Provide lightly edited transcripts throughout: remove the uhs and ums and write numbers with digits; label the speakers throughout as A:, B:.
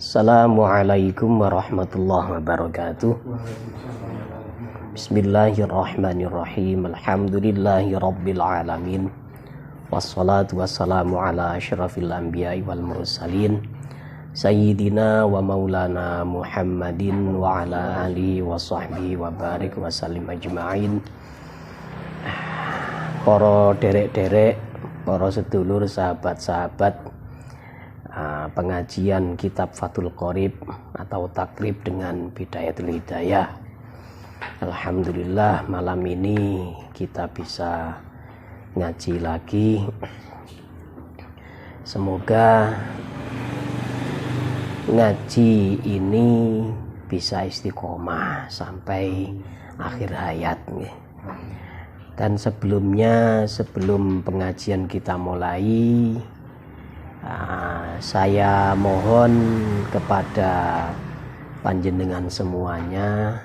A: Assalamualaikum warahmatullahi wabarakatuh. Bismillahirrahmanirrahim. Alhamdulillahi rabbil alamin. Wassalatu wassalamu ala asyrafil anbiya'i wal mursalin Sayyidina wa maulana Muhammadin wa ala alihi wa sahbihi wa barik wa sallim ajma'in. Para derek-derek, para sedulur, sahabat-sahabat pengajian kitab Fathul Qorib atau takrib dengan Bidayatul Hidayah. Alhamdulillah malam ini kita bisa ngaji lagi. Semoga ngaji ini bisa istiqomah sampai akhir hayat. Dan sebelumnya, sebelum pengajian kita mulai, saya mohon kepada panjenengan semuanya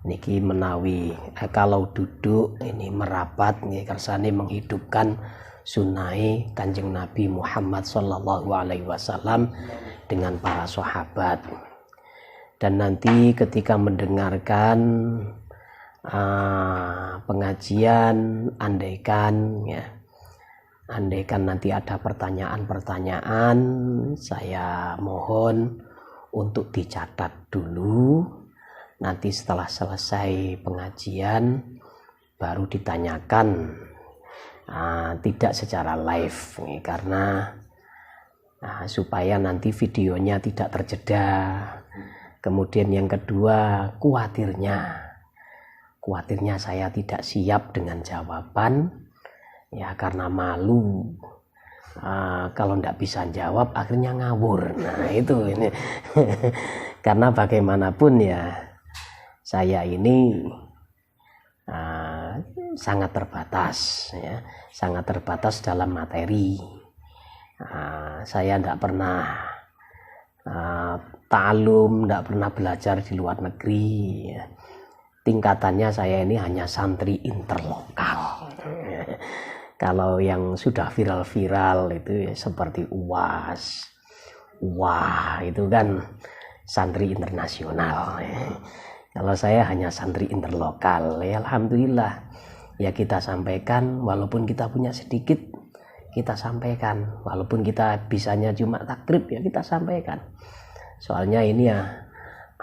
A: niki menawi kalau duduk ini merapat nggih kersane menghidupkan sunai Kanjeng Nabi Muhammad sallallahu alaihi wasallam dengan para sahabat. Dan nanti ketika mendengarkan pengajian, andaikan nanti ada pertanyaan-pertanyaan, saya mohon untuk dicatat dulu. Nanti setelah selesai pengajian baru ditanyakan, tidak secara live karena supaya nanti videonya tidak terjeda. Kemudian yang kedua, khawatirnya saya tidak siap dengan jawaban. Ya karena malu, kalau tidak bisa jawab akhirnya ngawur. Nah itu ini karena bagaimanapun ya saya ini sangat terbatas ya, sangat terbatas dalam materi. Saya tidak pernah ta'alum, tidak pernah belajar di luar negeri ya. Tingkatannya saya ini hanya santri interlokal. Kalau yang sudah viral-viral itu ya, seperti UAS, wah itu kan santri internasional. Kalau saya hanya santri interlokal. Ya alhamdulillah ya kita sampaikan, walaupun kita punya sedikit kita sampaikan, walaupun kita bisanya cuma takrib ya kita sampaikan. Soalnya ini ya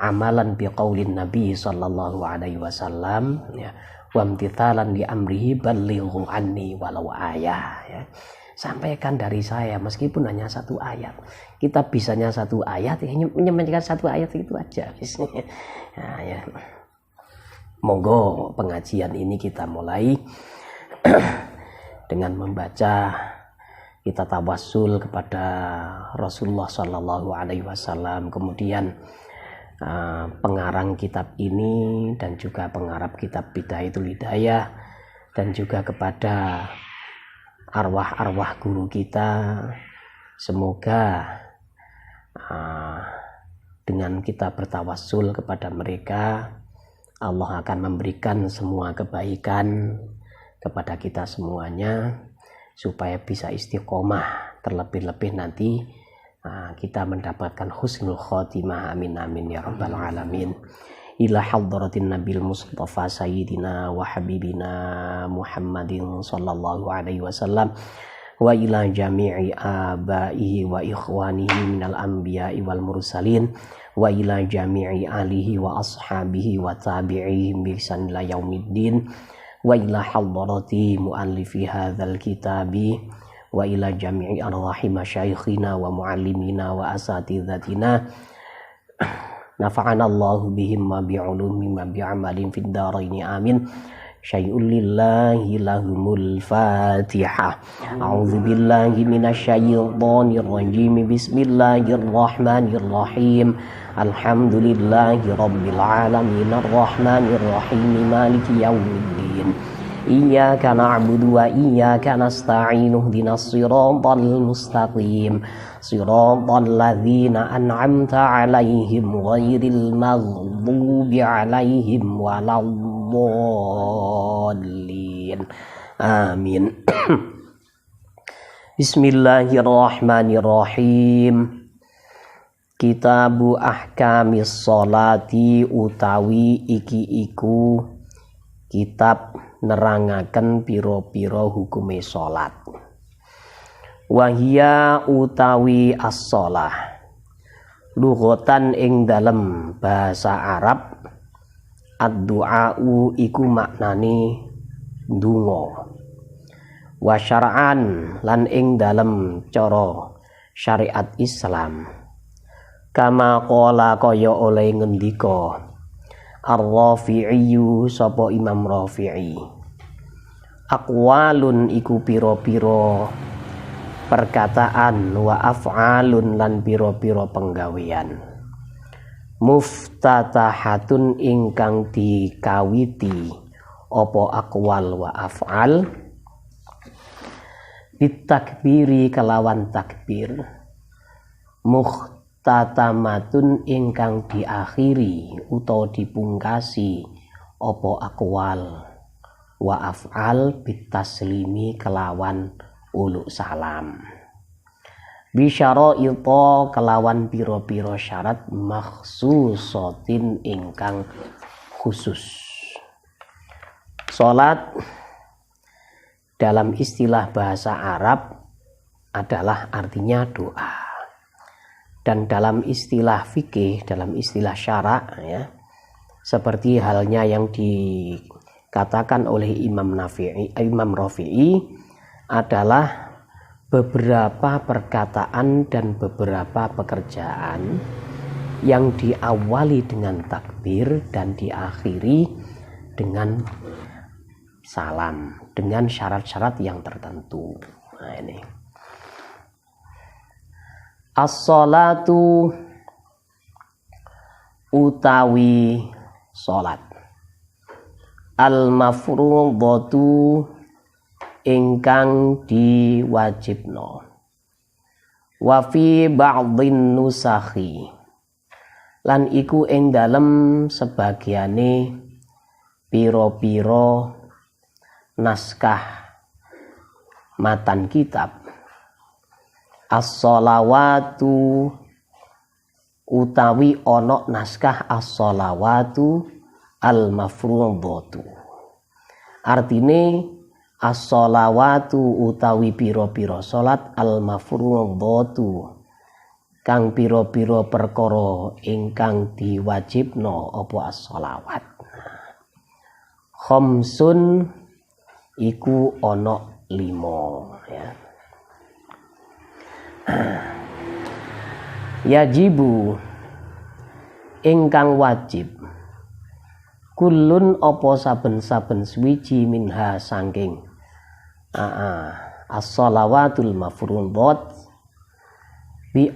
A: amalan biqaulin Nabi sallallahu alaihi wasallam ya, wa imtithalan li amrihi ballighu anni walau ayah ya. Sampaikan dari saya meskipun hanya satu ayat. Kita bisanya satu ayat ya, menyampaikan satu ayat itu aja. Nah, ya. Monggo pengajian ini kita mulai dengan membaca, kita tawassul kepada Rasulullah sallallahu alaihi wasallam, kemudian pengarang kitab ini dan juga pengarang kitab Bidayatul Hidayah, dan juga kepada arwah-arwah guru kita. Semoga dengan kita bertawassul kepada mereka, Allah akan memberikan semua kebaikan kepada kita semuanya supaya bisa istiqomah, terlebih-lebih nanti kita mendapatkan husnul khotimah. Amin amin ya rabbal alamin. Ila hadratin nabil mustafa sayyidina wa habibina Muhammadin sallallahu alaihi wasallam wa ila jami'i abaihi wa ikhwanihi minal anbiya'i wal mursalin wa ila jami'i alihi wa ashabihi wa tabi'ihim bi ihsan ila yaumiddin wa ila hadrati muallifi hadzal kitabi wa ila jami'i arwahi masyayikhina wa muallimina wa asatidatina nafa'ana Allahu bihim ma bi'ulumi ma bi'amalin fid dharaini amin. Syai'un lillahi lahumul fatihah. A'udzu billahi minasyaitonir rajim. Bismillahirrahmanirrahim. Alhamdulillahi rabbil alamin arrahmanir rahim maliki yaumiddin. Iyyaka na'budu wa iyyaka nasta'in ihdinas siratal mustaqim siratal ladzina an'amta 'alaihim ghairil maghdubi 'alaihim waladdallin. Amin. Bismillahirrahmanirrahim. Kitabu ahkamis sholati utawi iki iku kitab nerangaken pira-pira hukume salat. Wahia utawi as-shalah lughatan ing dalem bahasa Arab ad-du'a'u iku maknane ndonga. Wa syar'an lan ing dalem cara syariat Islam kama qala kaya oleh ngendika Ar-Rafi'i sapa Imam Rafi'i. Aqwalun iku pira-pira perkataan wa af'alun lan pira-pira penggawean. Muftatahatun ingkang dikawiti apa aqwal wa af'al bitakbiri kelawan takbir. Tatamatun ingkang diakhiri utawa dipungkasi apa aqwal wa af'al bitaslimi kelawan uluk salam. Bisyaraita kelawan pira-pira syarat makhsusatin ingkang khusus. Salat dalam istilah bahasa Arab adalah artinya doa. Dan dalam istilah fikih, dalam istilah syara' ya, seperti halnya yang dikatakan oleh Imam Rafi'i adalah beberapa perkataan dan beberapa pekerjaan yang diawali dengan takbir dan diakhiri dengan salam dengan syarat-syarat yang tertentu. Nah ini as-sholatu utawi salat al-mafruḍatu ingkang diwajibno wa fi ba'dhin nusakhi lan iku ing dalem sebagiane pira-pira naskah matan kitab as-sholawatu utawi ono naskah as-sholawatu al-mafruḍatu. Artine as-sholawatu utawi pira-pira salat al-mafruḍatu kang pira-pira perkara ingkang diwajibno apa as-sholawat. Khamsun iku ono 5 ya. Yajibu ingkang wajib kulun apa saben-saben swiji minha saking as-shalawatul mafruḍat bi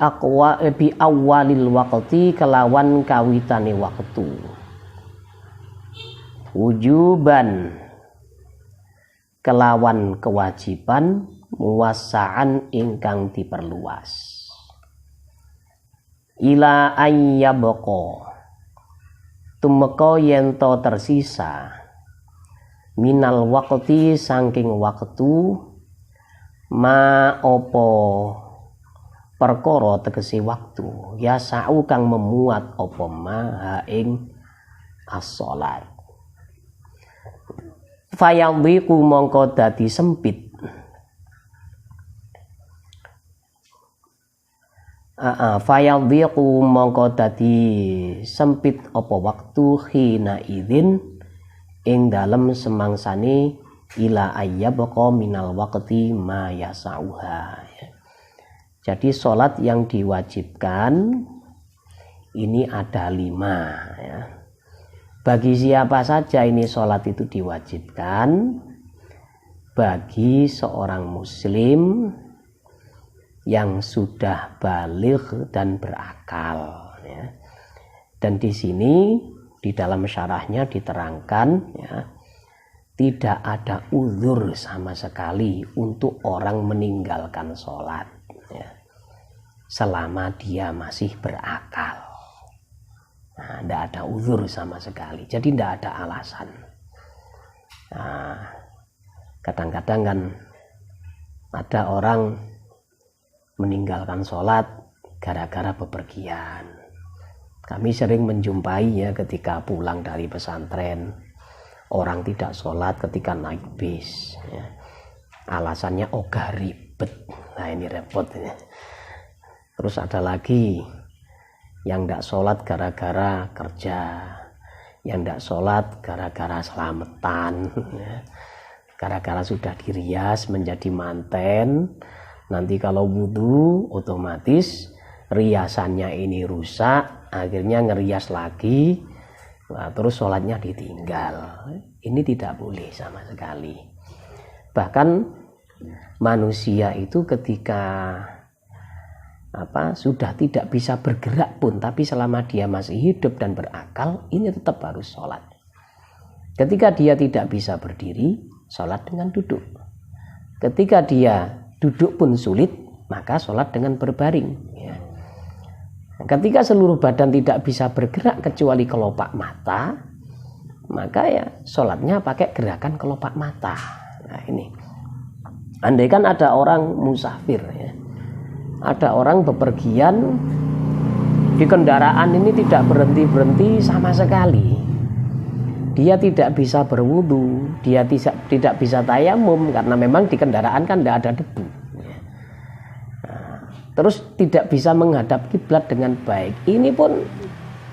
A: awwalil waqti kelawan kawitane waktu wujuban kelawan kewajiban muwassa'an ingkang diperluas ila ayyabqa tumeka yen to tersisa minal waqti saking waktu ma opo perkara tegese waktu ya sa'u kang memuat apa ma ha ing as-shalat fayadhiqu mongko dadi sempit fayadhiqu mongko dadi sempit apa waktu khina idzin ing dalem semangsane ila ayyabqa minal waqti ma yasauha. Jadi sholat yang diwajibkan ini ada 5 ya. Bagi siapa saja ini sholat itu diwajibkan? Bagi seorang muslim yang sudah baligh dan berakal ya. Dan di sini di dalam syarahnya diterangkan ya, tidak ada uzur sama sekali untuk orang meninggalkan sholat ya, selama dia masih berakal. Nah, tidak ada uzur sama sekali, jadi tidak ada alasan. Nah, kadang-kadang kan ada orang meninggalkan sholat gara-gara bepergian. Kami sering menjumpai ya ketika pulang dari pesantren, orang tidak sholat ketika naik bis ya. Alasannya ogah ribet. Nah ini repot ya. Terus ada lagi yang tidak sholat gara-gara kerja, yang tidak sholat gara-gara selamatan ya. Gara-gara sudah dirias menjadi manten, nanti kalau wudhu otomatis riasannya ini rusak, akhirnya ngerias lagi, nah, terus sholatnya ditinggal. Ini tidak boleh sama sekali. Bahkan manusia itu ketika sudah tidak bisa bergerak pun, tapi selama dia masih hidup dan berakal, ini tetap harus sholat. Ketika dia tidak bisa berdiri, sholat dengan duduk. Ketika dia duduk pun sulit, maka sholat dengan berbaring ya. Ketika seluruh badan tidak bisa bergerak kecuali kelopak mata, maka ya sholatnya pakai gerakan kelopak mata. Nah ini, andaikan ada orang musafir ya, ada orang bepergian di kendaraan ini tidak berhenti-berhenti sama sekali, dia tidak bisa berwudu, dia tidak bisa tayamum karena memang di kendaraan kan tidak ada debu. Nah, terus tidak bisa menghadap kiblat dengan baik. Ini pun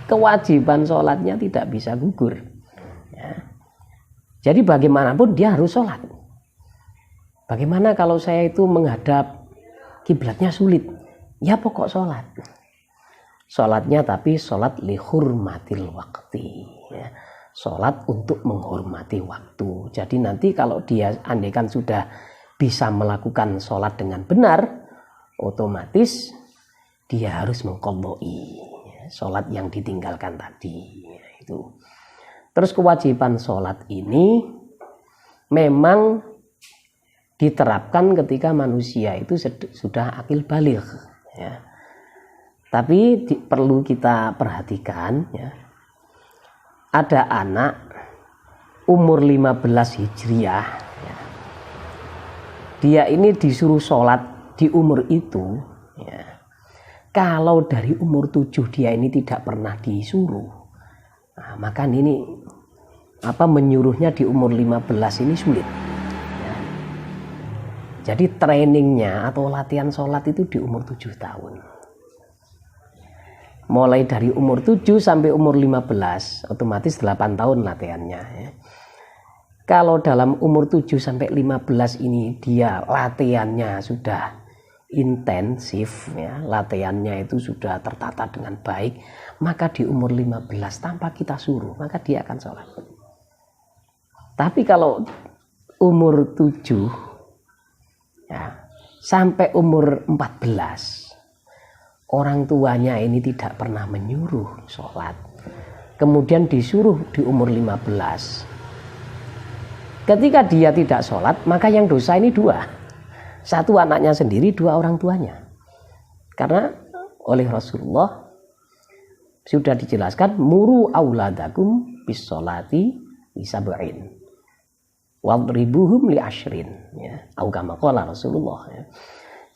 A: kewajiban sholatnya tidak bisa gugur. Ya. Jadi bagaimanapun dia harus sholat. Bagaimana kalau saya itu menghadap kiblatnya sulit? Ya pokok sholat. Sholatnya tapi sholat lihurmatil waqti. Ya. Sholat untuk menghormati waktu. Jadi nanti kalau dia andaikan sudah bisa melakukan sholat dengan benar, otomatis dia harus mengqadha'i sholat yang ditinggalkan tadi. Itu. Terus kewajiban sholat ini memang diterapkan ketika manusia itu sudah akil baligh. Ya. Tapi perlu kita perhatikan ya. Ada anak umur 15 Hijriah ya. Dia ini disuruh sholat di umur itu ya. Kalau dari umur 7 dia ini tidak pernah disuruh, nah, maka ini menyuruhnya di umur 15 ini sulit ya. Jadi trainingnya atau latihan sholat itu di umur 7 tahun. Mulai dari umur 7 sampai umur 15, otomatis 8 tahun latihannya ya. Kalau dalam umur 7 sampai 15 ini dia latihannya sudah intensif ya, latihannya itu sudah tertata dengan baik, maka di umur 15 tanpa kita suruh, maka dia akan sholat. Tapi kalau umur 7 ya, sampai umur 14, orang tuanya ini tidak pernah menyuruh sholat, kemudian disuruh di umur 15. Ketika dia tidak sholat, maka yang dosa ini dua. Satu anaknya sendiri, dua orang tuanya. Karena oleh Rasulullah sudah dijelaskan, muru auladakum bis sholati li sab'in wadribuhum li ashrin ya. Au kama qala Rasulullah ya.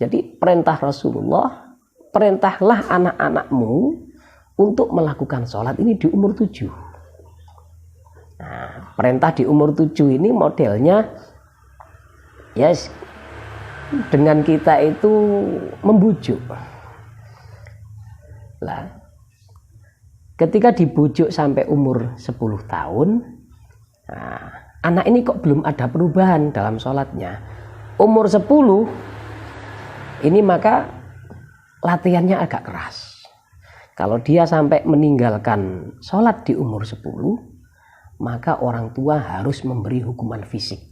A: Jadi perintah Rasulullah, perintahlah anak-anakmu untuk melakukan sholat ini di umur 7. Nah, perintah di umur 7 ini modelnya yes, dengan kita itu membujuk. Lah, ketika dibujuk sampai umur 10 tahun, nah, anak ini kok belum ada perubahan dalam sholatnya. Umur 10 ini maka latihannya agak keras. Kalau dia sampai meninggalkan sholat di umur 10, maka orang tua harus memberi hukuman fisik.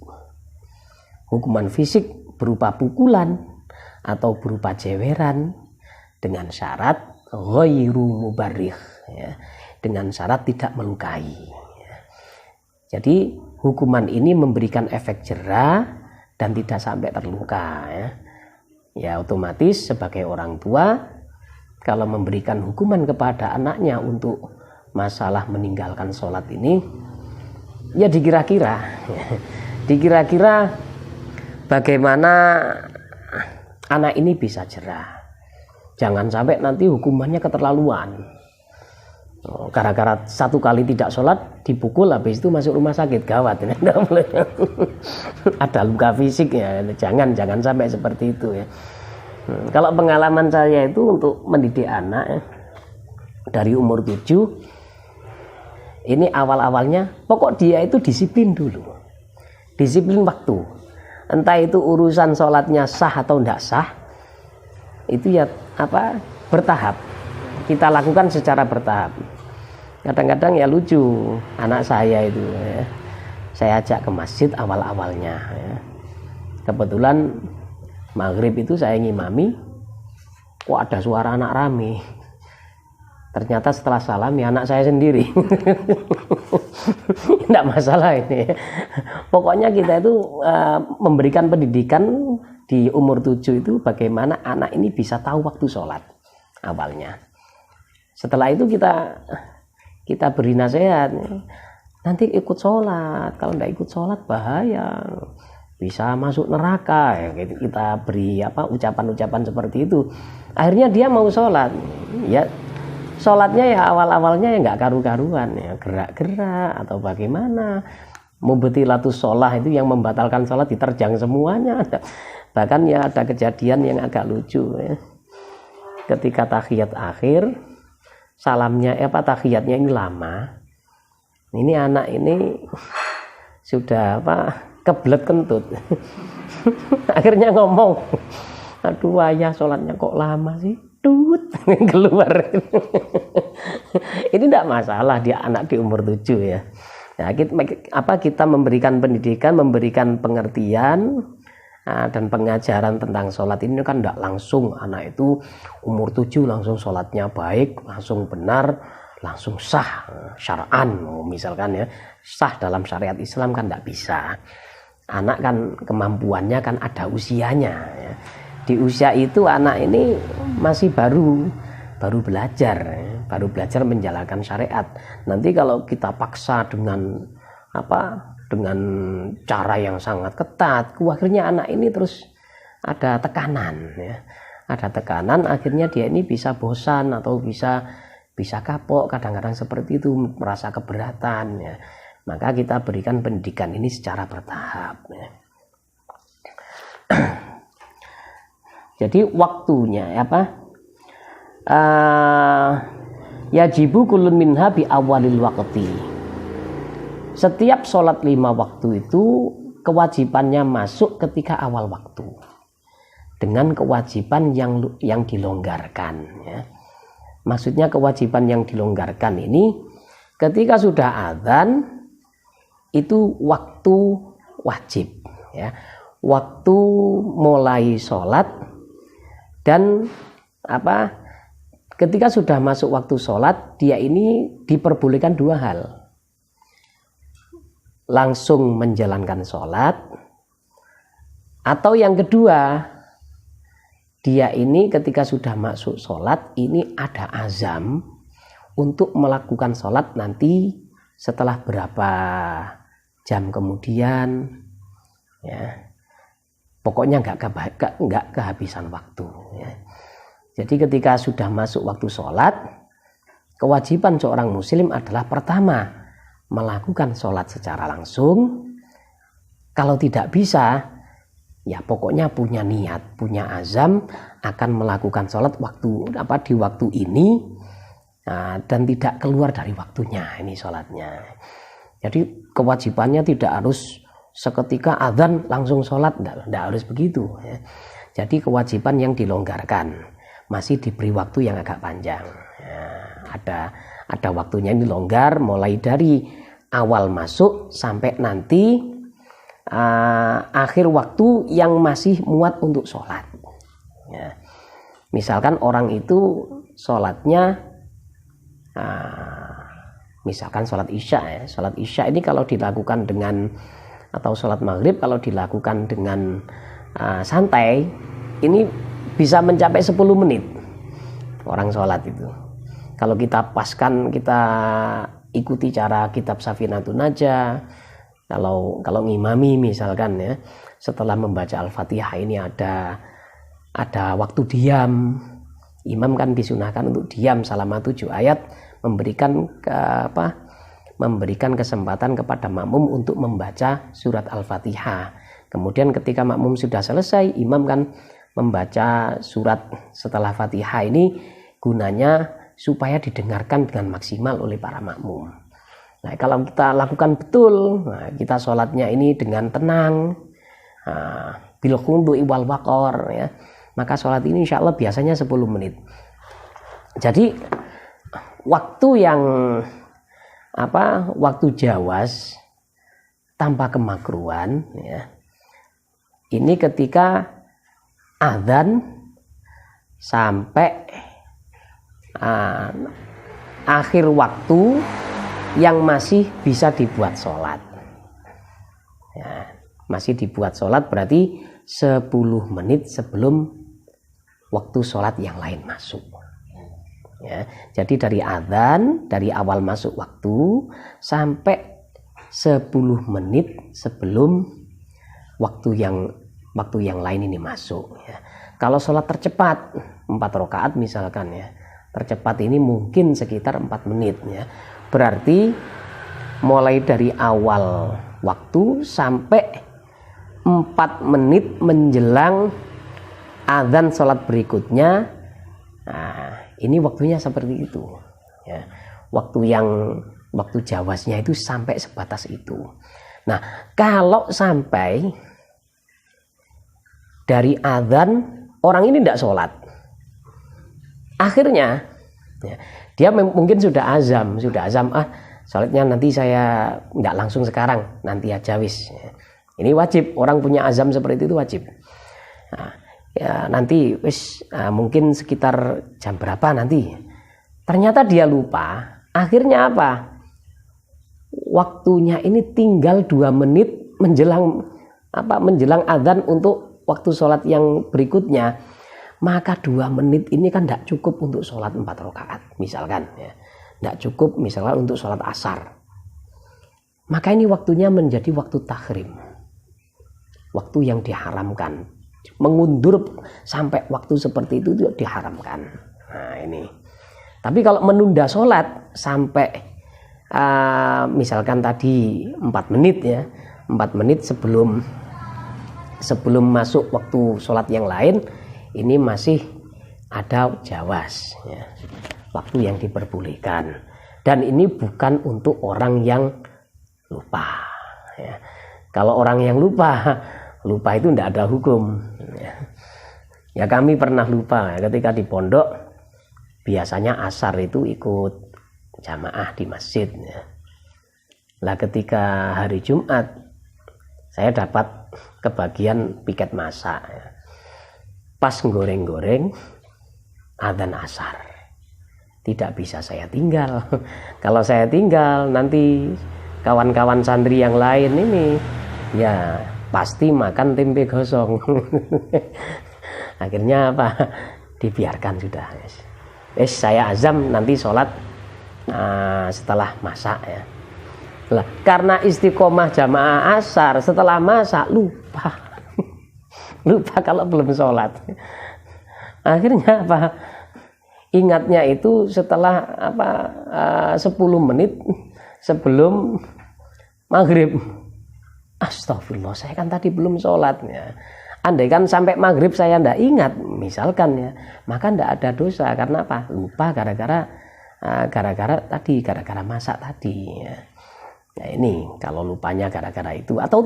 A: Hukuman fisik berupa pukulan atau berupa jeweran dengan syarat ghairu mubarrih ya, dengan syarat tidak melukai ya. Jadi hukuman ini memberikan efek jera dan tidak sampai terluka ya. Ya otomatis sebagai orang tua kalau memberikan hukuman kepada anaknya untuk masalah meninggalkan sholat ini, ya dikira-kira bagaimana anak ini bisa jera. Jangan sampai nanti hukumannya keterlaluan. Gara-gara satu kali tidak sholat dipukul, habis itu masuk rumah sakit, gawat ini. Ada luka fisik ya, jangan sampai seperti itu ya. Kalau pengalaman saya itu untuk mendidik anak ya, dari umur 7, ini awal-awalnya pokok dia itu disiplin dulu, disiplin waktu, entah itu urusan sholatnya sah atau tidak sah, itu ya bertahap, kita lakukan secara bertahap. Kadang-kadang ya lucu, anak saya itu ya, saya ajak ke masjid awal-awalnya ya. Kebetulan maghrib itu saya ngimami, kok ada suara anak rame. Ternyata setelah salam ya anak saya sendiri. Tidak masalah ini. Pokoknya kita itu memberikan pendidikan di umur 7 itu bagaimana anak ini bisa tahu waktu sholat awalnya. Setelah itu kita beri nasihat, nanti ikut sholat, kalau tidak ikut sholat bahaya, bisa masuk neraka ya. Kita beri ucapan-ucapan seperti itu. Akhirnya dia mau sholat ya, sholatnya ya awal-awalnya ya nggak karu-karuan ya, gerak-gerak atau bagaimana. Mubtilatus sholah itu yang membatalkan sholat diterjang semuanya. Bahkan ya ada kejadian yang agak lucu ya. Ketika tahiyat akhir, salamnya tahiyatnya ini lama. Ini anak ini sudah kebelet kentut. Akhirnya ngomong, aduh ayah sholatnya kok lama sih, tut keluar. Ini tidak masalah, dia anak di umur 7 ya. Nah, kita memberikan pendidikan, memberikan pengertian dan pengajaran tentang sholat ini kan tidak langsung anak itu umur 7 langsung sholatnya baik, langsung benar, langsung sah syar'an misalkan ya, sah dalam syariat Islam kan tidak bisa. Anak kan kemampuannya kan ada usianya ya. Di usia itu anak ini masih baru belajar ya, baru belajar menjalankan syariat. Nanti kalau kita paksa dengan dengan cara yang sangat ketat, akhirnya anak ini terus ada tekanan ya. Ada tekanan, akhirnya dia ini bisa bosan atau bisa kapok, kadang-kadang seperti itu, merasa keberatan ya. Maka kita berikan pendidikan ini secara bertahap ya. Jadi waktunya yajibu kullun minha bi awalil waqti. Setiap sholat 5 waktu itu kewajibannya masuk ketika awal waktu, dengan kewajiban yang dilonggarkan ya. Maksudnya kewajiban yang dilonggarkan ini ketika sudah azan itu waktu wajib ya, waktu mulai sholat. Dan ketika sudah masuk waktu sholat, dia ini diperbolehkan 2 hal, langsung menjalankan sholat, atau yang kedua, dia ini ketika sudah masuk sholat ini ada azam untuk melakukan sholat nanti setelah berapa jam kemudian ya. Pokoknya nggak kehabisan waktu ya. Jadi ketika sudah masuk waktu sholat, kewajiban seorang muslim adalah pertama melakukan sholat secara langsung. Kalau tidak bisa, ya pokoknya punya niat, punya azam akan melakukan sholat di waktu ini, dan tidak keluar dari waktunya ini sholatnya. Jadi kewajibannya tidak harus seketika azan langsung sholat, tidak harus begitu ya. Jadi kewajiban yang dilonggarkan, masih diberi waktu yang agak panjang ya. Ada waktunya ini longgar, mulai dari awal masuk sampai nanti akhir waktu yang masih muat untuk sholat ya. Misalkan orang itu sholatnya misalkan sholat isya ya. Sholat isya ini kalau dilakukan dengan, atau sholat maghrib kalau dilakukan dengan santai, ini bisa mencapai 10 menit orang sholat itu. Kalau kita paskan, kita ikuti cara kitab Safinatun Najah, kalau ngimami misalkan ya, setelah membaca Al-Fatihah ini ada waktu diam, Imam kan disunahkan untuk diam selama 7 ayat, memberikan kesempatan kepada makmum untuk membaca surat Al-Fatihah. Kemudian ketika makmum sudah selesai, imam kan membaca surat setelah Fatihah ini gunanya supaya didengarkan dengan maksimal oleh para makmum. Nah, kalau kita lakukan betul, kita sholatnya ini dengan tenang, bil khudhu'i wal waqar, ya, maka sholat ini insya Allah biasanya 10 menit. Jadi waktu yang waktu jawas tanpa kemakruhan, ya, ini ketika azan sampai akhir waktu yang masih bisa dibuat sholat, ya, masih dibuat sholat berarti 10 menit sebelum waktu sholat yang lain masuk, ya. Jadi dari azan, dari awal masuk waktu sampai 10 menit sebelum waktu yang lain ini masuk, ya. Kalau sholat tercepat 4 rakaat misalkan, ya, tercepat ini mungkin sekitar 4 menit, ya. Berarti mulai dari awal waktu sampai 4 menit menjelang azan sholat berikutnya, nah, ini waktunya seperti itu, ya. Waktu jawasnya itu sampai sebatas itu. Nah, kalau sampai dari azan orang ini tidak sholat, akhirnya, ya, dia mungkin sudah azam, sholatnya nanti saya tidak langsung sekarang, nanti aja wis. Ini wajib, orang punya azam seperti itu wajib. Nah, ya, nanti wis, mungkin sekitar jam berapa nanti. Ternyata dia lupa. Akhirnya apa? Waktunya ini tinggal 2 menit menjelang azan untuk waktu sholat yang berikutnya. Maka 2 menit ini kan tidak cukup untuk sholat 4 rakaat misalkan, ya. Tidak cukup misalkan untuk sholat asar. Maka ini waktunya menjadi waktu tahrim, waktu yang diharamkan. Mengundur sampai waktu seperti itu diharamkan. Nah, ini. Tapi kalau menunda sholat sampai misalkan tadi 4 menit, ya, 4 menit sebelum masuk waktu sholat yang lain, ini masih ada jawas, ya, waktu yang diperbolehkan. Dan ini bukan untuk orang yang lupa, ya. Kalau orang yang lupa itu tidak ada hukum, ya. Ya, kami pernah lupa, ya, ketika di pondok biasanya asar itu ikut jamaah di masjid, ya. Lah ketika hari Jumat saya dapat kebagian piket masak, ya. Pas goreng-goreng adzan asar, tidak bisa saya tinggal. Kalau saya tinggal nanti kawan-kawan santri yang lain ini, ya, pasti makan tempe gosong. Akhirnya apa? Dibiarkan sudah. Saya azam nanti sholat setelah masak, ya. Lah, karena istiqomah jamaah asar, setelah masak lupa kalau belum sholat. Akhirnya apa? Ingatnya itu setelah 10 menit sebelum maghrib. Astagfirullah, saya kan tadi belum sholat, ya. Andai kan sampai maghrib saya tidak ingat misalkan, ya, maka tidak ada dosa. Karena apa? Lupa gara-gara masak tadi, ya. Nah, ini kalau lupanya gara-gara itu, atau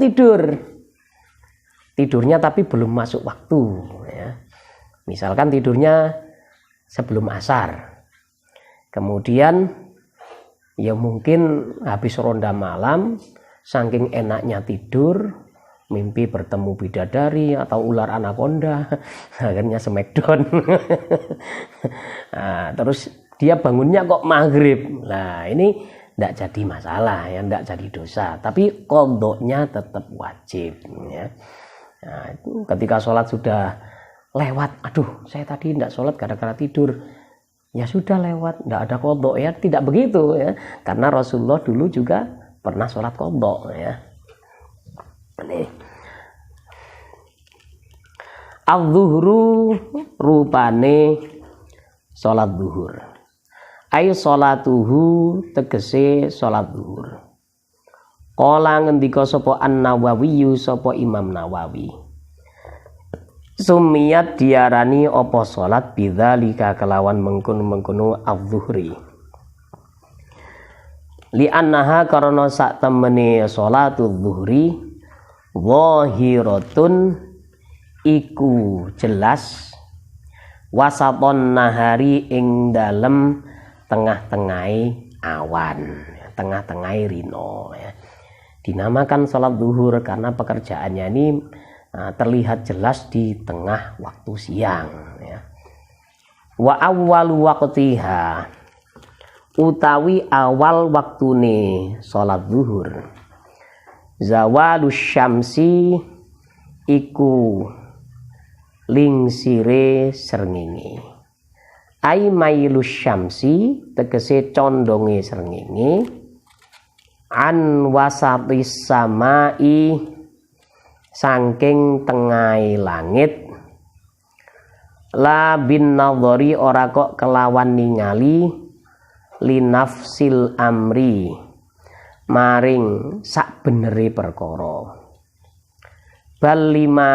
A: tidurnya tapi belum masuk waktu, ya. Misalkan tidurnya sebelum asar, kemudian ya mungkin habis ronda malam, saking enaknya tidur, mimpi bertemu bidadari atau ular anaconda, akhirnya smackdown. Nah, terus dia bangunnya kok maghrib. Nah, ini tidak jadi masalah, ya, tidak jadi dosa, tapi qadha-nya tetap wajib, ya. Nah, ketika sholat sudah lewat, aduh saya tadi tidak sholat gara-gara tidur, ya sudah lewat, tidak ada qadha, ya, tidak begitu, ya, karena Rasulullah dulu juga pernah sholat qadha, ya. Ini az-zuhru rupane salat zuhur. Ai salatuhu tegese salat zuhur. Kala ngendika sapa An-Nawawi sapa Imam Nawawi. Sumiyat diarani apa salat bidzalika kelawan mengkono-mengkono adz-dzuhri. Li annaha karena sak temene salatul dzuhri zahiratun iku jelas wasaton nahari ing dalem tengah-tengahe awan, tengah-tengahe rino ya. Dinamakan salat zuhur karena pekerjaannya ini terlihat jelas di tengah waktu siang ya. Wa awwalu waqtiha utawi awal waktune salat zuhur zawalus syamsi iku lingsire srengenge. Ai mailus syamsi tegese condonge srengenge an wasatis samai saking tengahai langit la bin nadhari ora kok kelawan ningali linafsil amri maring sak benere perkara bal lima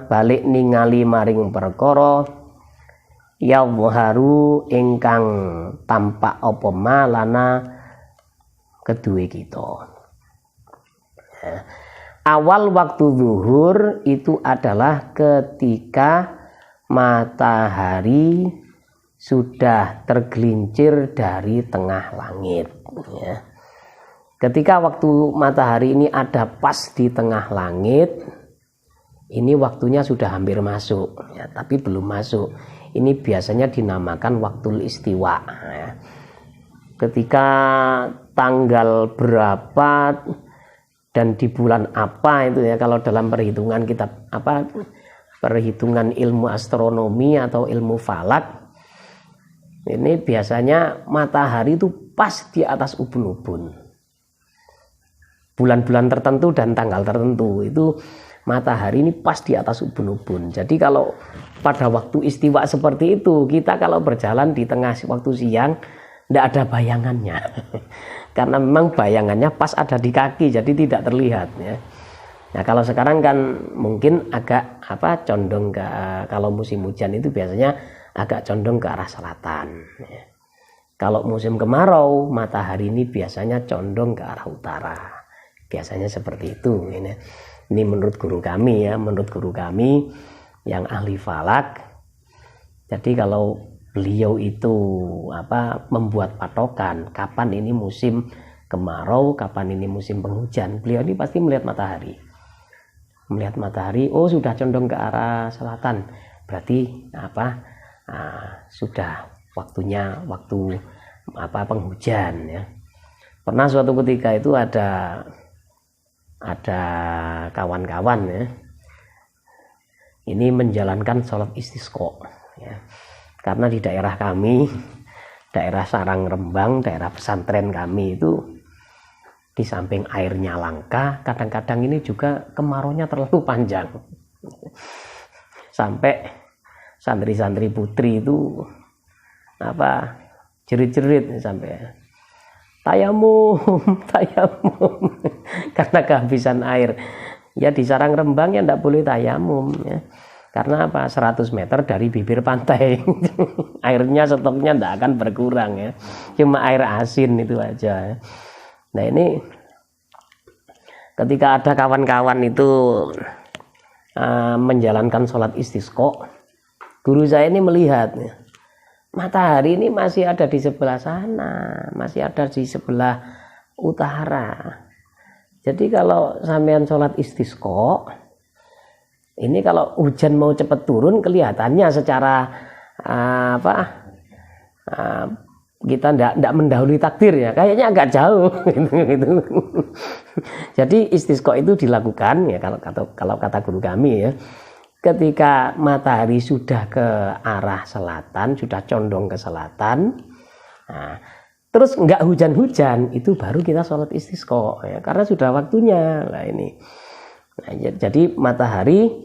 A: balik ningali maring perkara yadhharu ingkang tampak apa malana kedue kita. Awal waktu zuhur itu adalah ketika matahari sudah tergelincir dari tengah langit ya. Ketika waktu matahari ini ada pas di tengah langit, ini waktunya sudah hampir masuk ya, tapi belum masuk. Ini biasanya dinamakan waktu istiwa ya. Ketika tanggal berapa dan di bulan apa itu ya, kalau dalam perhitungan kita perhitungan ilmu astronomi atau ilmu falak, ini biasanya matahari itu pas di atas ubun-ubun. Bulan-bulan tertentu dan tanggal tertentu itu matahari ini pas di atas ubun-ubun. Jadi kalau pada waktu istiwa seperti itu, kita kalau berjalan di tengah waktu siang tidak ada bayangannya. Karena memang bayangannya pas ada di kaki, jadi tidak terlihat ya. Nah, kalau sekarang kan mungkin agak condong ke, kalau musim hujan itu biasanya agak condong ke arah selatan ya. Kalau musim kemarau, matahari ini biasanya condong ke arah utara. Biasanya seperti itu ini. Ini menurut guru kami ya, menurut guru kami yang ahli falak. Jadi kalau beliau itu membuat patokan kapan ini musim kemarau, kapan ini musim penghujan, beliau ini pasti melihat matahari, oh sudah condong ke arah selatan, berarti sudah waktunya waktu penghujan ya. Pernah suatu ketika itu ada kawan-kawan ya, ini menjalankan sholat istisqa ya. Karena di daerah kami, daerah Sarang Rembang, daerah pesantren kami itu di samping airnya langka, kadang-kadang ini juga kemaraunya terlalu panjang. Sampai santri-santri putri itu jerit-jerit sampai tayamum karena kehabisan air. Ya di Sarang Rembang ya tidak boleh tayamum ya. Karena 100 meter dari bibir pantai. Airnya stoknya tidak akan berkurang ya. Cuma air asin itu aja. Nah ini ketika ada kawan-kawan itu menjalankan sholat istisqa, guru saya ini melihat ya, matahari ini masih ada di sebelah sana, masih ada di sebelah utara. Jadi kalau sampean sholat istisqa, ini kalau hujan mau cepat turun kelihatannya secara kita tidak mendahului takdir ya, kayaknya agak jauh gitu. Jadi istisqa itu dilakukan ya kalau kata guru kami ya, ketika matahari sudah ke arah selatan, sudah condong ke selatan, terus nggak hujan-hujan, itu baru kita sholat istisqa ya, karena sudah waktunya lah ini. Nah, jadi matahari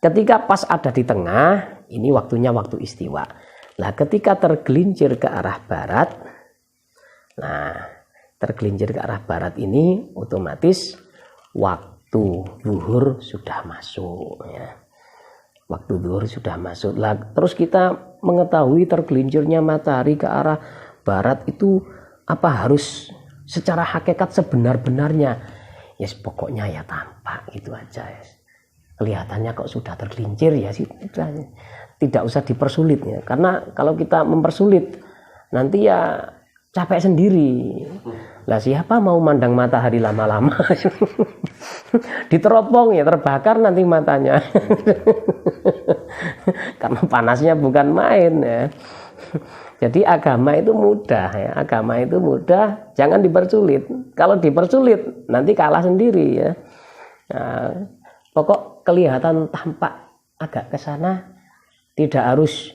A: ketika pas ada di tengah, ini waktunya waktu istiwa. Nah, ketika tergelincir ke arah barat, ini otomatis waktu zuhur sudah masuk ya. Waktu zuhur sudah masuk. Lah, terus kita mengetahui tergelincirnya matahari ke arah barat itu apa harus secara hakikat sebenar-benarnya? Yes, pokoknya ya tampak itu aja. Yes. Kelihatannya kok sudah tergelincir ya sih, tidak usah dipersulit ya. Karena kalau kita mempersulit nanti ya capek sendiri. Lah siapa mau mandang matahari lama-lama? Diteropong ya terbakar nanti matanya. Karena panasnya bukan main ya. Jadi agama itu mudah ya. Agama itu mudah, jangan dipersulit. Kalau dipersulit nanti kalah sendiri ya. Nah, pokok kelihatan tampak agak ke sana, tidak harus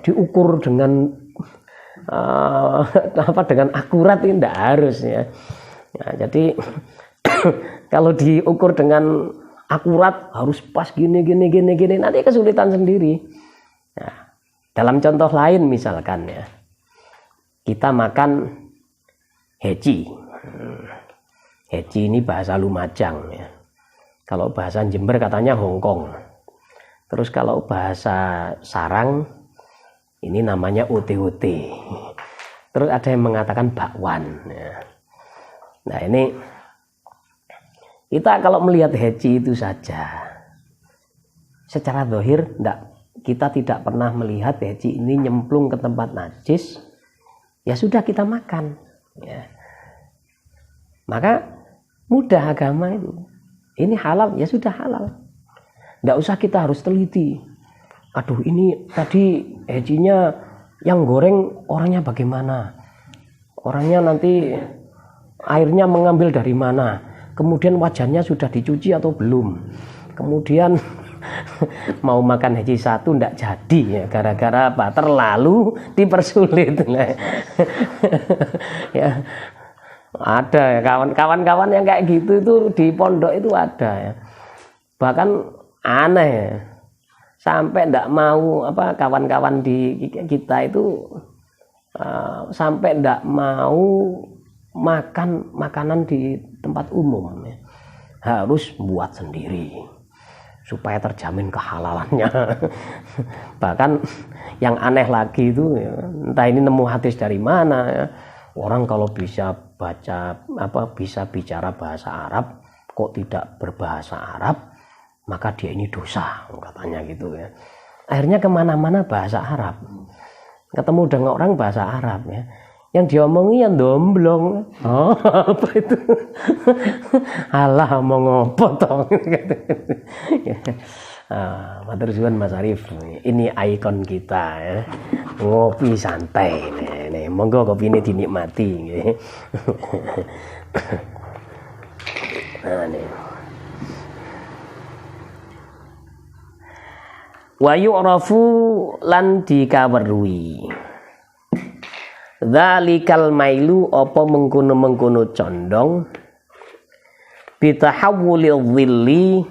A: diukur dengan dengan akurat, ini tidak harus ya. Nah, jadi kalau diukur dengan akurat harus pas gini nanti kesulitan sendiri. Nah, dalam contoh lain misalkan ya, kita makan heci. Heci ini bahasa Lumajang ya. Kalau bahasa Jember katanya Hongkong. Terus kalau bahasa Sarang ini namanya OT-OT. Terus ada yang mengatakan bakwan ya. Nah, ini kita kalau melihat heci itu saja secara zahir kita tidak pernah melihat heci ini nyemplung ke tempat najis, ya sudah kita makan ya. Maka mudah agama itu. Ini halal, ya sudah halal. Tidak usah kita harus teliti. Aduh, ini tadi hecinya yang goreng orangnya bagaimana? Orangnya nanti airnya mengambil dari mana? Kemudian wajahnya sudah dicuci atau belum? Kemudian mau makan heci satu tidak jadi ya, gara-gara apa? Terlalu dipersulit. Ya. Ada ya kawan-kawan yang kayak gitu itu di pondok itu ada ya. Bahkan aneh ya. Sampai tidak mau kawan-kawan di kita itu sampai tidak mau makan makanan di tempat umum ya. Harus buat sendiri supaya terjamin kehalalannya. Bahkan yang aneh lagi itu ya, entah ini nemu hadis dari mana ya. Orang kalau bisa bisa bicara bahasa Arab kok tidak berbahasa Arab, maka dia ini dosa, katanya gitu ya. Akhirnya kemana-mana bahasa Arab, ketemu dengan orang bahasa Arab ya, yang diomongi yang domblong. Oh, apa itu? Alah, mau ngopo toh? Matur suwun Mas Arif, ini ikon kita ya. Ngopi santai nih, monggo kopi ini dinikmati. Nah, nih. Wa yu'rafu lan dikaweruhi. Dzalikal mailu apa mengkono-mengkono condong bitahawulil dhilli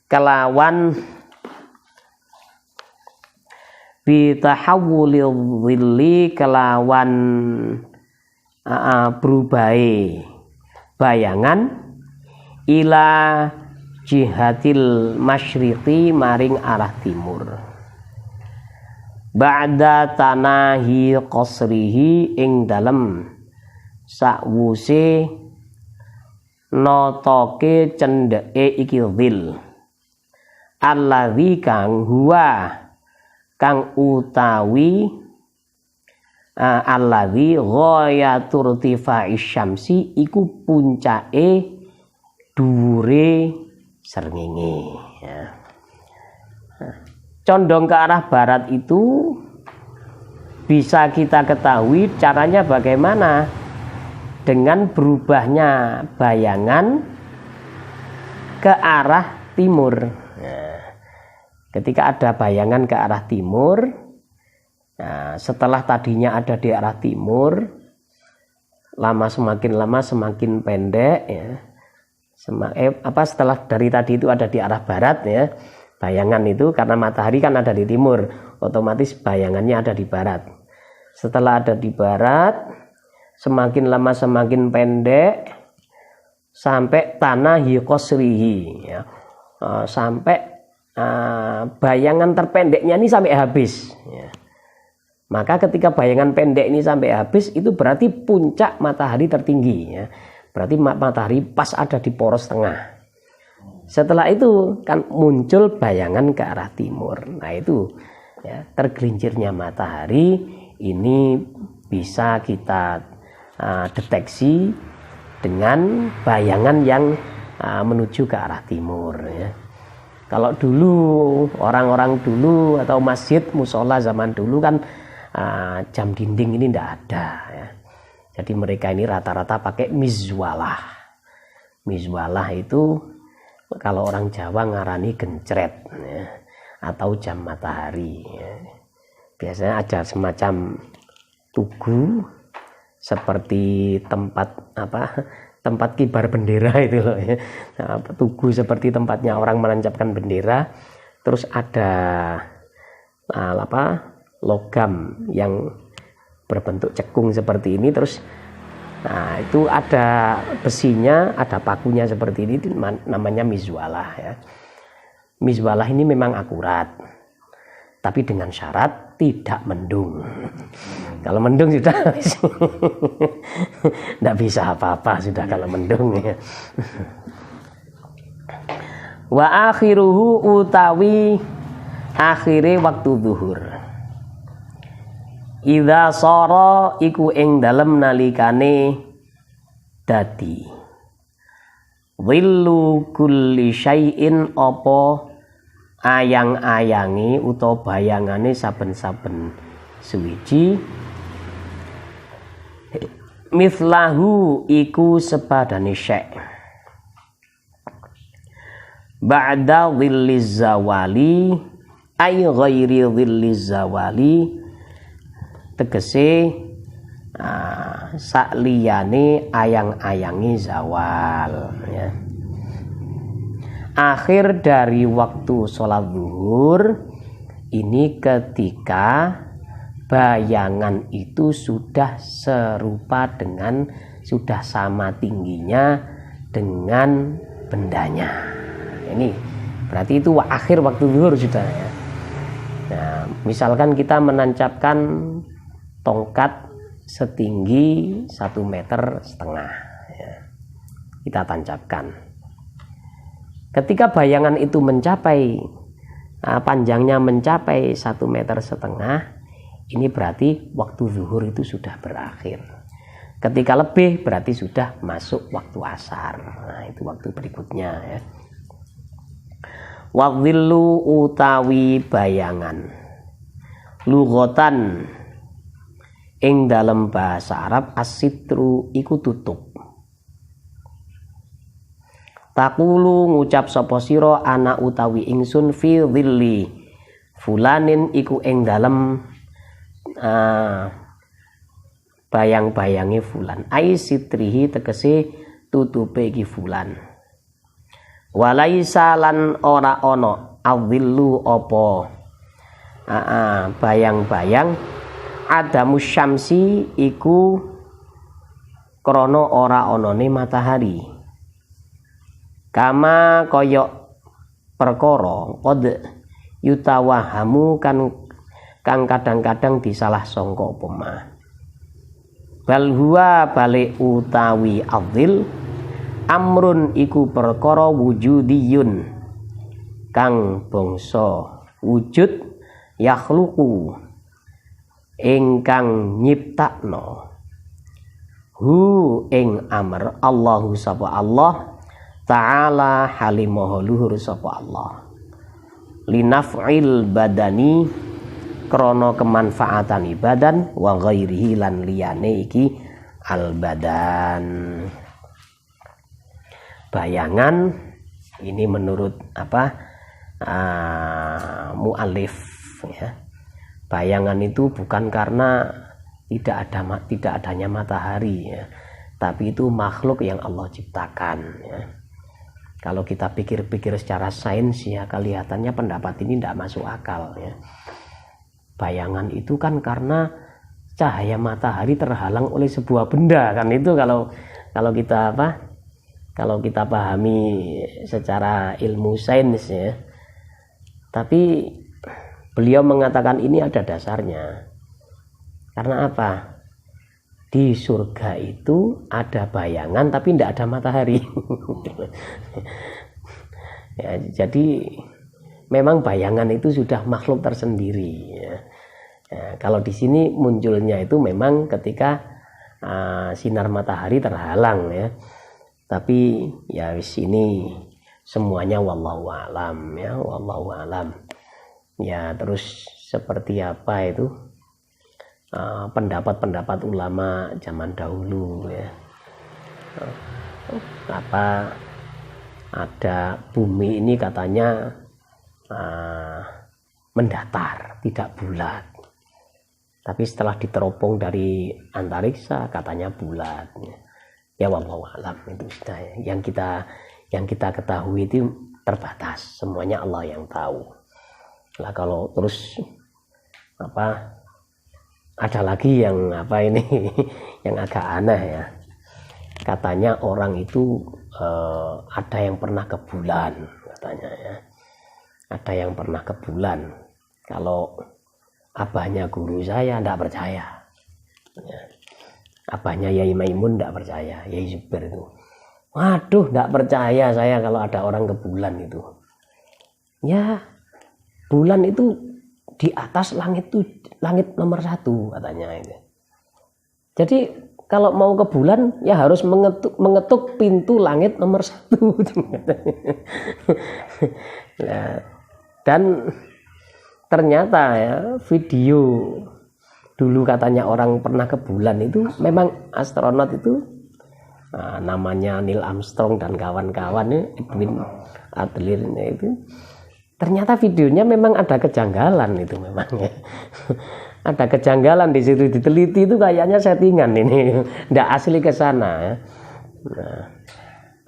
A: kalawan berubahe bayangan ila jihatil masyriqi maring arah timur ba'da tanahi qasrihi ing dalem sakwuse notoke cendeke iki dhil alladzi kang huwa kang utawi alladzi ghayatur tifai syamsi iku puncake dhuwure srengenge ya. Condong ke arah barat itu bisa kita ketahui caranya bagaimana, dengan berubahnya bayangan ke arah timur. Nah, ketika ada bayangan ke arah timur, nah, setelah tadinya ada di arah timur, semakin lama semakin pendek ya. Setelah dari tadi itu ada di arah barat ya, Bayangan itu karena matahari kan ada di timur, otomatis bayangannya ada di barat. Setelah ada di barat, semakin lama semakin pendek sampai tanahi qasrihi, ya. Sampai bayangan terpendeknya ini sampai habis, ya. Maka ketika bayangan pendek ini sampai habis, itu berarti puncak matahari tertinggi, ya. Berarti matahari pas ada di poros tengah. Setelah itu kan muncul bayangan ke arah timur. Nah itu, ya, tergelincirnya matahari ini bisa kita deteksi dengan bayangan yang menuju ke arah timur, ya. Kalau dulu orang-orang dulu atau masjid musola zaman dulu kan jam dinding ini tidak ada, ya. Jadi mereka ini rata-rata pakai mizwalah. Mizwalah itu kalau orang Jawa ngarani gencret, ya, atau jam matahari, ya. Biasanya ada semacam tugu seperti tempat kibar bendera itu loh, ya. Nah, tugu seperti tempatnya orang menancapkan bendera. Terus ada logam yang berbentuk cekung seperti ini, terus nah itu ada besinya, ada pakunya seperti ini, namanya mizwalah, ya. Mizwalah ini memang akurat, tapi dengan syarat tidak mendung. Kalau mendung sudah tidak bisa apa-apa sudah kalau mendung, ya. Wa akhiruhu utawi akhire waktu zuhur. Idza sara iku ing dalem nalikane dadi dhillu kulli syai'in apa ayang-ayangi utawa bayangane saben-saben suwiji mislahu iku sepadane syai' ba'da dhilliz zawali ay ghairi dhilliz zawali, tegese sakliyane ayang-ayangi zawal, ya. Akhir dari waktu sholat zuhur ini ketika bayangan itu sudah serupa dengan, sudah sama tingginya dengan bendanya. Ini berarti itu akhir waktu zuhur sudah, ya. Nah, misalkan kita menancapkan tongkat setinggi 1,5 meter, ya. Kita tancapkan. Ketika bayangan itu mencapai panjangnya mencapai 1,5 meter, ini berarti waktu zuhur itu sudah berakhir. Ketika lebih berarti sudah masuk waktu asar. Nah, itu waktu berikutnya, ya. Wadhillu utawi bayangan lughatan ing dalam bahasa Arab as-sitru iku tutup. Takulu ngucap sapa sira ana utawi ingsun fi dhilli fulanin iku ing dalam bayang-bayange fulan, ai sitrihi tegese tutupe iki fulan. Walaisa lan ora ana adhillu apa bayang-bayang adamus syamsi iku krana ora anane matahari. Kama koyok perkara qad yutawahamu kang kadang-kadang disalah sangka apa mah. Bal huwa balik utawi adzil amrun iku perkara wujudiyun kang bangsa wujud yakhluqu ingkang nyiptakno hu ing amr Allahu sapa Allah ta'ala halimaha luhur sapa Allah linaf'il badani krana kemanfaatan badan wa ghairihi lan liyane iki al badan. Bayangan ini menurut mu'alif, ya. Bayangan itu bukan karena tidak adanya matahari, ya, tapi itu makhluk yang Allah ciptakan, ya. Kalau kita pikir-pikir secara sains ya kelihatannya pendapat ini tidak masuk akal ya. Bayangan itu kan karena cahaya matahari terhalang oleh sebuah benda kan, itu kalau kita kalau kita pahami secara ilmu sains ya. Tapi beliau mengatakan ini ada dasarnya. Karena apa? Di surga itu ada bayangan tapi tidak ada matahari. Ya, jadi memang bayangan itu sudah makhluk tersendiri ya. Ya, kalau di sini munculnya itu memang ketika sinar matahari terhalang ya. Tapi ya di sini semuanya wallahu alam ya, wallahu alam. Ya, terus seperti apa itu pendapat-pendapat ulama zaman dahulu ya. Ada bumi ini katanya mendatar, tidak bulat. Tapi setelah diteropong dari antariksa katanya bulat. Ya wallahu alam, itu sudah ya. Yang kita ketahui itu terbatas, semuanya Allah yang tahu. Lah kalau terus ada lagi yang yang agak aneh ya. Katanya orang itu ada yang pernah ke bulan katanya ya. Ada yang pernah ke bulan. Kalau abahnya guru saya tidak percaya. Ya. Abahnya Yai Maimun tidak percaya, Yai Zubair itu. Waduh, tidak percaya saya kalau ada orang ke bulan itu. Ya, bulan itu di atas langit itu langit nomor 1 katanya itu. Jadi kalau mau ke bulan ya harus mengetuk pintu langit nomor 1. Nah, dan ternyata ya video dulu katanya orang pernah ke bulan itu memang astronot itu namanya Neil Armstrong dan kawan-kawan Edwin Adler itu. Ternyata videonya memang ada kejanggalan itu memang ya. Ada kejanggalan di situ, diteliti itu kayaknya settingan ini, tidak asli ke sana ya. Nah,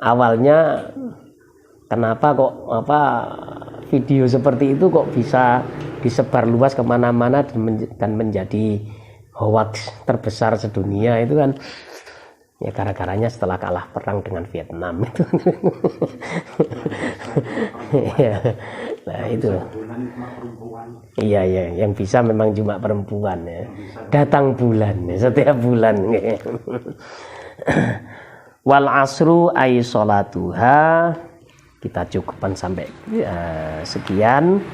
A: awalnya kenapa kok video seperti itu kok bisa disebar luas kemana-mana dan menjadi hoax terbesar sedunia itu kan ya gara-garanya setelah kalah perang dengan Vietnam itu. Ya. Nah itu. Iya ya, yang bisa memang cuma perempuan ya. Datang bulan ya, setiap bulan. Wal asru ay sholatuha. Kita cukupkan sampai sekian.